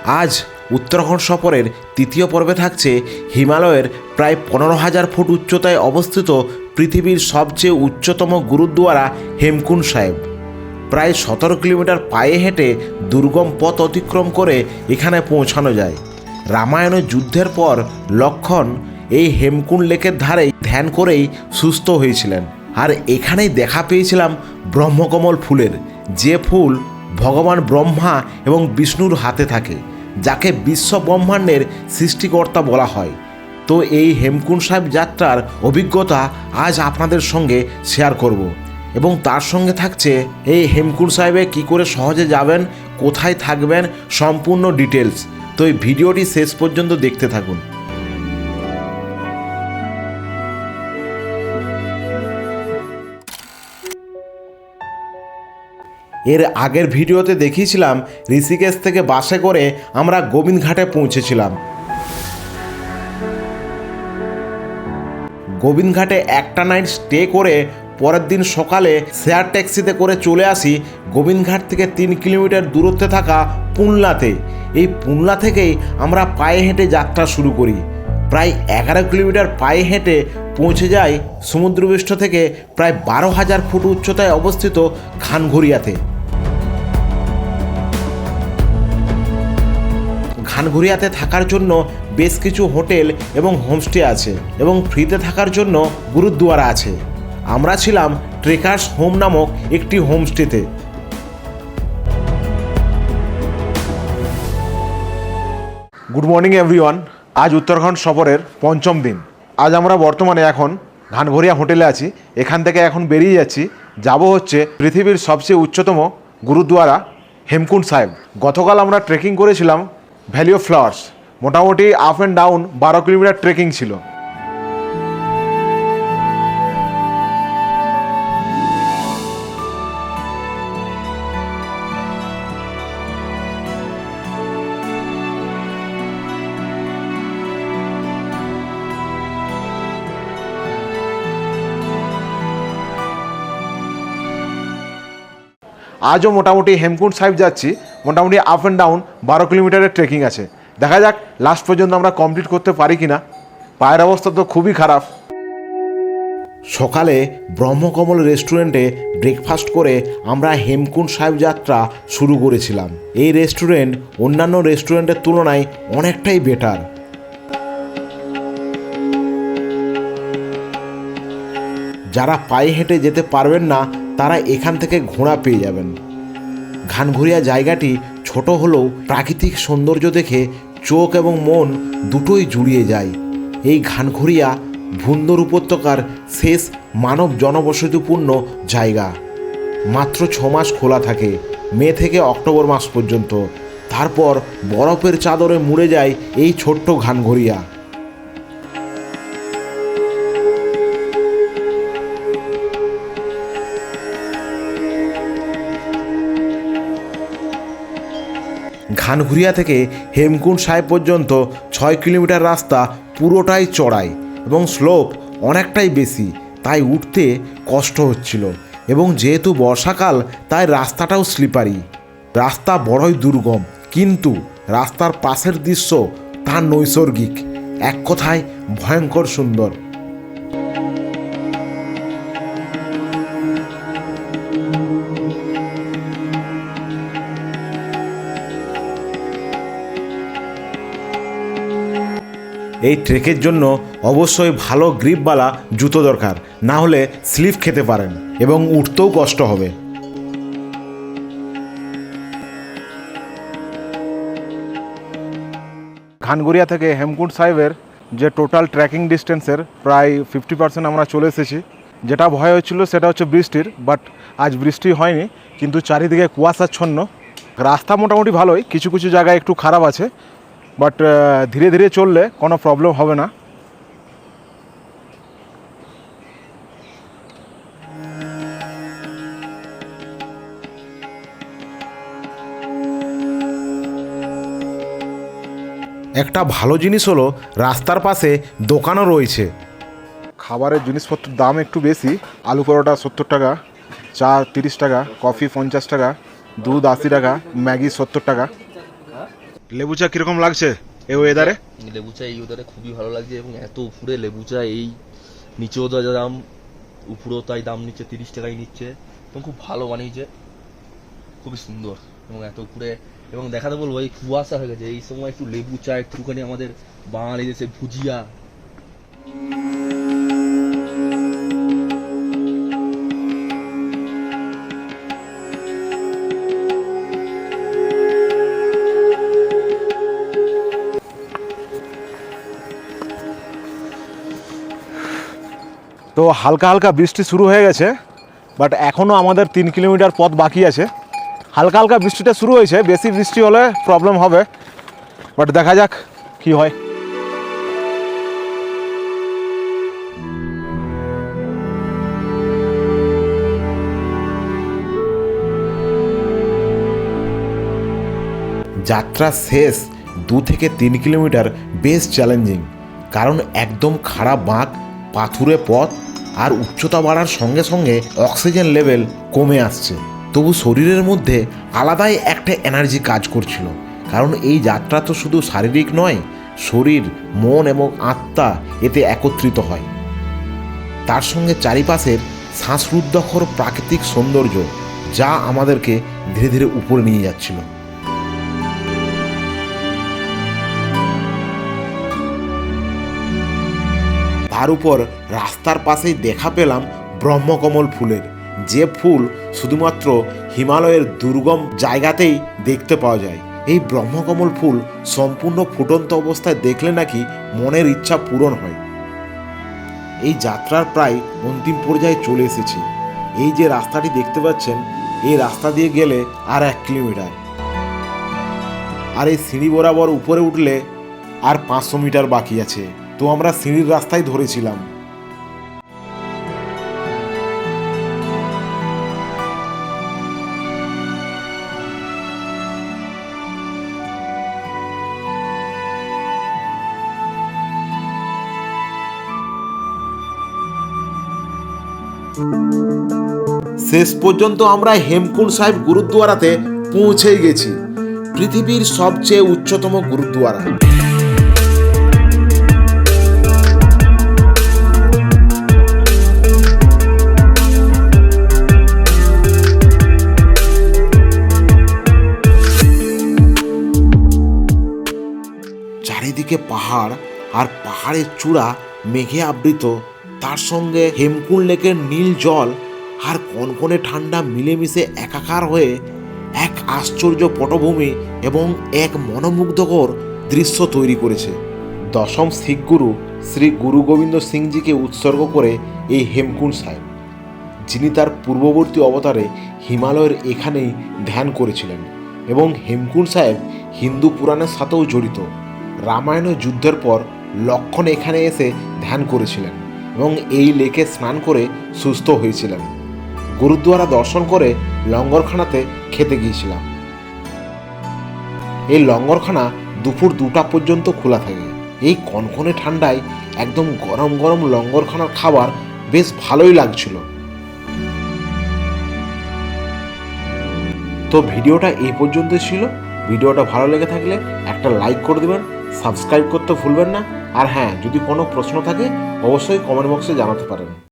আজ উত্তরাখণ্ড সফরের তৃতীয় পর্বে থাকছে হিমালয়ের প্রায় 15,000 ফুট উচ্চতায় অবস্থিত পৃথিবীর সবচেয়ে উচ্চতম গুরুদ্বারা হেমকুণ্ড সাহেব। প্রায় 17 কিলোমিটার পায়ে হেঁটে দুর্গম পথ অতিক্রম করে এখানে পৌঁছানো যায়। রামায়ণের যুদ্ধের পর লক্ষণ এই হেমকুণ্ড লেকের ধারেই ধ্যান করেই সুস্থ হয়েছিলেন। আর এখানেই দেখা পেয়েছিলাম ব্রহ্মকমল ফুলের, যে ফুল ভগবান ব্রহ্মা এবং বিষ্ণুর হাতে থাকে, যাকে বিশ্ব ব্রহ্মাণ্ডের সৃষ্টিকর্তা বলা হয়। তো এই হেমকুণ্ড সাহেব যাত্রার অভিজ্ঞতা আজ আপনাদের সঙ্গে শেয়ার করব, এবং তার সঙ্গে থাকছে এই হেমকুণ্ড সাহেবে কী করে সহজে যাবেন, কোথায় থাকবেন, সম্পূর্ণ ডিটেলস। তো এই ভিডিওটি শেষ পর্যন্ত দেখতে থাকুন। এর আগের ভিডিওতে দেখিয়েছিলাম ঋষিকেশ থেকে বাসে করে আমরা গোবিন্দঘাটে পৌঁছেছিলাম। গোবিন্দঘাটে একটা নাইট স্টে করে পরের দিন সকালে শেয়ার ট্যাক্সিতে করে চলে আসি গোবিন্দঘাট থেকে 3 কিলোমিটার দূরত্বে থাকা পুনলাতে। এই পুনলা থেকেই আমরা পায়ে হেঁটে যাত্রা শুরু করি। প্রায় 11 কিলোমিটার পায়ে হেঁটে পৌঁছে যাই সমুদ্রপৃষ্ঠ থেকে প্রায় 12,000 ফুট উচ্চতায় অবস্থিত ঘানঘরিয়াতে। ঘানঘরিয়াতে থাকার জন্য বেশ কিছু হোটেল এবং হোমস্টে আছে, এবং ফ্রিতে থাকার জন্য গুরুদ্বারা আছে। আমরা ছিলাম ট্রেকার্স হোম নামক একটি হোমস্টেতে। Good morning everyone. আজ উত্তরাখণ্ড সফরের 5ম দিন। আজ আমরা বর্তমানে এখন ঘানঘরিয়া হোটেলে আছি। এখান থেকে এখন বেরিয়ে যাচ্ছি, যাব হচ্ছে পৃথিবীর সবচেয়ে উচ্চতম গুরুদ্বারা হেমকুণ্ড সাহেব। গতকাল আমরা ট্রেকিং করেছিলাম ভ্যালি অফ ফ্লাওয়ার্স। মোটামুটি up and down 12 kilometre trekking ছিল। আজও মোটামুটি হেমকুণ্ড সাহেব যাচ্ছি, মোটামুটি আপ অ্যান্ড ডাউন 12 কিলোমিটারের ট্রেকিং আছে। দেখা যাক লাস্ট পর্যন্ত আমরা কমপ্লিট করতে পারি কিনা। পায়ের অবস্থা তো খুবই খারাপ। সকালে ব্রহ্মকমল রেস্টুরেন্টে ব্রেকফাস্ট করে আমরা হেমকুণ্ড সাহেব যাত্রা শুরু করেছিলাম। এই রেস্টুরেন্ট অন্যান্য রেস্টুরেন্টের তুলনায় অনেকটাই বেটার। যারা পায়ে হেঁটে যেতে পারবেন না, তারা এখান থেকে ঘোড়া পেয়ে যাবেন। ঘানঘরিয়া জায়গাটি ছোট হলেও প্রাকৃতিক সৌন্দর্য দেখে চোখ এবং মন দুটোই জুড়িয়ে যায়। এই ঘানঘরিয়া ভুন্দর উপত্যকার শেষ মানব জনবসতিপূর্ণ জায়গা। মাত্র 6 মাস খোলা থাকে, মে থেকে অক্টোবর মাস পর্যন্ত। তারপর বরফের চাদরে মুড়ে যায় এই ছোট্ট ঘানঘরিয়া। ঘানঘরিয়া থেকে হেমকুণ্ড সাহেব পর্যন্ত 6 কিলোমিটার রাস্তা পুরোটাই চড়াই এবং স্লোপ অনেকটাই বেশি, তাই উঠতে কষ্ট হচ্ছিল। এবং যেহেতু বর্ষাকাল, তাই রাস্তাটাও স্লিপারি। রাস্তা বড়ই দুর্গম, কিন্তু রাস্তার পাশের দৃশ্য তা নৈসর্গিক, এক কথায় ভয়ঙ্কর সুন্দর। এই ট্রেকের জন্য অবশ্যই ভালো গ্রিপওয়ালা জুতো দরকার, না হলে স্লিপ খেতে পারেন এবং উঠতেও কষ্ট হবে। ঘানঘরিয়া থেকে হেমকুণ্ড সাহেবের যে টোটাল ট্রেকিং ডিস্টেন্সের প্রায় 50% আমরা চলে এসেছি। যেটা ভয় হচ্ছিল সেটা হচ্ছে বৃষ্টির, বাট আজ বৃষ্টি হয়নি, কিন্তু চারিদিকে কুয়াশাচ্ছন্ন। রাস্তা মোটামুটি ভালোই, কিছু কিছু জায়গায় একটু খারাপ আছে, বাট ধীরে ধীরে চললে কোনো প্রবলেম হবে না। একটা ভালো জিনিস হলো রাস্তার পাশে দোকানও রয়েছে। খাবারের জিনিসপত্রের দাম একটু বেশি। আলু পরোটা 70 টাকা, চা 30 টাকা, কফি 50 টাকা, দুধ 80 টাকা, ম্যাগি 70 টাকা। লেবু চা কিরকম লাগছে এই ওয়েদারে? লেবু চা এই ওদারে খুবই ভালো লাগছে, এবং এত উপরে লেবু চা, এই নিচেও তো যা দাম, উপরেও তাই দাম নিচ্ছে, 30 টাকাই নিচ্ছে, এবং খুব ভালো বানিয়েছে, খুবই সুন্দর। এবং এত উপরে, এবং দেখাতে বলবো এই কুয়াশা হয়ে গেছে, এই সময় একটু লেবু চা, একটুখানি আমাদের বাঙালি দেশে ভুজিয়া। তো হালকা হালকা বৃষ্টি শুরু হয়ে গেছে, বাট এখনও আমাদের 3 কিলোমিটার পথ বাকি আছে। হালকা হালকা বৃষ্টিটা শুরু হয়েছে, বেশি বৃষ্টি হলে প্রবলেম হবে, বাট দেখা যাক কি হয়। যাত্রা শেষ 2 থেকে 3 কিলোমিটার বেশ চ্যালেঞ্জিং, কারণ একদম খারাপ বাঁক, পাথুরে পথ, আর উচ্চতা বাড়ার সঙ্গে সঙ্গে অক্সিজেন লেভেল কমে আসছে। তবু শরীরের মধ্যে আলাদাই একটা এনার্জি কাজ করছিল, কারণ এই যাত্রা তো শুধু শারীরিক নয়, শরীর, মন এবং আত্মা এতে একত্রিত হয়। তার সঙ্গে চারিপাশের শ্বাসরুদ্ধকর প্রাকৃতিক সৌন্দর্য, যা আমাদেরকে ধীরে ধীরে উপরে নিয়ে যাচ্ছিল। তার উপর রাস্তার পাশেই দেখা পেলাম ব্রহ্মকমল ফুলের, যে ফুল শুধুমাত্র হিমালয়ের দুর্গম জায়গাতেই দেখতে পাওয়া যায়। এই ব্রহ্মকমল ফুল সম্পূর্ণ ফুটন্ত অবস্থায় দেখলে নাকি মনের ইচ্ছা পূরণ হয়। এই যাত্রার প্রায় অন্তিম পর্যায়ে চলে এসেছি। এই যে রাস্তাটি দেখতে পাচ্ছেন, এই রাস্তা দিয়ে গেলে আর 1 কিলোমিটার, আর এই সিঁড়ি বরাবর উপরে উঠলে আর 500 মিটার বাকি আছে। তো আমরা সিঁড়ির রাস্তায় ধরেছিলাম। শেষ পর্যন্ত আমরা হেমকুণ্ড সাহেব গুরুদ্বারাতে পৌঁছে গেছি, পৃথিবীর সবচেয়ে উচ্চতম গুরুদ্বারা। চারিদিকে পাহাড়, আর পাহাড়ের চূড়া মেঘে আবৃত, তার সঙ্গে হেমকুণ্ড লেকের নীল জল আর কনকনে ঠান্ডা মিলেমিশে একাকার হয়ে এক আশ্চর্য পটভূমি এবং এক মনোমুগ্ধকর দৃশ্য তৈরি করেছে। দশম শিখ গুরু শ্রী গুরু গোবিন্দ সিংজিকে উৎসর্গ করে এই হেমকুণ্ড সাহেব, যিনি তার পূর্ববর্তী অবতারে হিমালয়ের এখানেই ধ্যান করেছিলেন। এবং হেমকুণ্ড সাহেব হিন্দু পুরাণের সাথেও জড়িত। রামায়ণের যুদ্ধের পর লক্ষণ এখানে এসে ধ্যান করেছিলেন এবং এই লেকে স্নান করে সুস্থ হয়েছিলেন। গুরুদ্বারা দর্শন করে লঙ্গরখানাতে খেতে গিয়েছিলাম। এই লঙ্গরখানা দুপুর 2টা পর্যন্ত খোলা থাকে। এই কনকনে ঠান্ডায় একদম গরম গরম লঙ্গরখানার খাবার বেশ ভালোই লাগছিল। তো ভিডিওটা এই পর্যন্ত ছিল। ভিডিওটা ভালো লেগে থাকলে একটা লাইক করে দেবেন, সাবস্ক্রাইব করতে ভুলবেন না। আর হ্যাঁ, যদি কোনো প্রশ্ন থাকে অবশ্যই কমেন্ট বক্সে জানাতে পারেন।